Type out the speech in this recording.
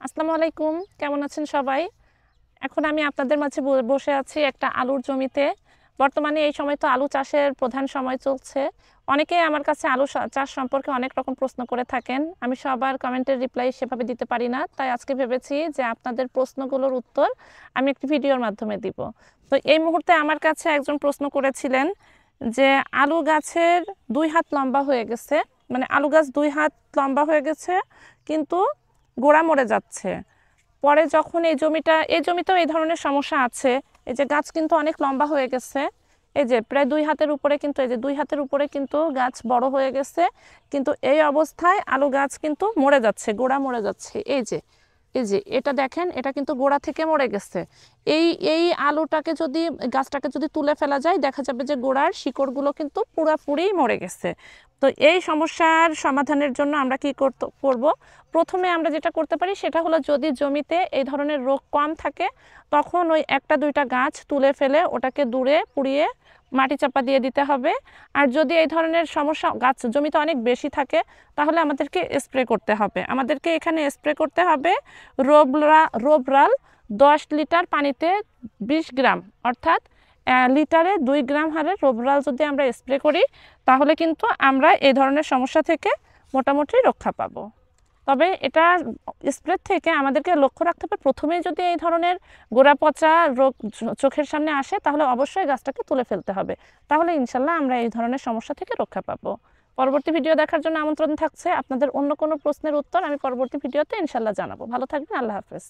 আসসালামু আলাইকুম, কেমন আছেন সবাই? এখন আমি আপনাদের মাঝে বসে আছি একটা আলুর জমিতে। বর্তমানে এই সময় তো আলু চাষের প্রধান সময় চলছে। অনেকেই আমার কাছে আলু চাষ সম্পর্কে অনেক রকম প্রশ্ন করে থাকেন। আমি সবার কমেন্টের রিপ্লাই সেভাবে দিতে পারি না। তাই আজকে ভেবেছি যে আপনাদের প্রশ্নগুলোর উত্তর আমি একটি ভিডিওর মাধ্যমে দিব। তো এই মুহূর্তে আমার কাছে একজন প্রশ্ন করেছিলেন যে আলু গাছের ২ হাত লম্বা হয়ে গেছে। মানে আলু গাছ ২ হাত লম্বা হয়ে গেছে, কিন্তু গোড়া মরে যাচ্ছে। পরে যখন এই জমিতেও এই ধরনের সমস্যা আছে। এই যে গাছ কিন্তু অনেক লম্বা হয়ে গেছে, এই যে প্রায় ২ হাতের উপরে, কিন্তু এই যে ২ হাতের উপরে কিন্তু গাছ বড় হয়ে গেছে, কিন্তু এই অবস্থায় আলু গাছ কিন্তু মরে যাচ্ছে, গোড়া মরে যাচ্ছে। এই যে এটা দেখেন, এটা কিন্তু গোড়া থেকে মরে গেছে। এই এই আলুটাকে যদি, গাছটাকে যদি তুলে ফেলা যায়, দেখা যাবে যে গোড়ার শিকড়গুলো কিন্তু পুরাপুরি মরে গেছে। তো এই সমস্যার সমাধানের জন্য আমরা কি করব? প্রথমে আমরা যেটা করতে পারি সেটা হলো, যদি জমিতে এই ধরনের রোগ কম থাকে তখন ওই একটা দুইটা গাছ তুলে ফেলে ওটাকে দূরে পুড়িয়ে মাটি চাপা দিয়ে দিতে হবে। আর যদি এই ধরনের সমস্যা গাছ জমিতে অনেক বেশি থাকে তাহলে আমাদেরকে স্প্রে করতে হবে। আমাদেরকে এখানে স্প্রে করতে হবে রোবরাল 10 লিটার পানিতে 20 গ্রাম, অর্থাৎ লিটারে 2 গ্রাম হারে রোবরাল যদি আমরা স্প্রে করি তাহলে কিন্তু আমরা এই ধরনের সমস্যা থেকে মোটামুটি রক্ষা পাবো। তবে এটা স্প্রে থেকে আমাদেরকে লক্ষ্য রাখতে হবে, প্রথমেই যদি এই ধরনের গোড়া পচা রোগ চোখের সামনে আসে তাহলে অবশ্যই গাছটাকে তুলে ফেলতে হবে। তাহলে ইনশাল্লাহ আমরা এই ধরনের সমস্যা থেকে রক্ষা পাবো। পরবর্তী ভিডিও দেখার জন্য আমন্ত্রণ থাকছে। আপনাদের অন্য কোনো প্রশ্নের উত্তর আমি পরবর্তী ভিডিওতে ইনশাল্লাহ জানাবো। ভালো থাকবেন। আল্লাহ হাফেজ।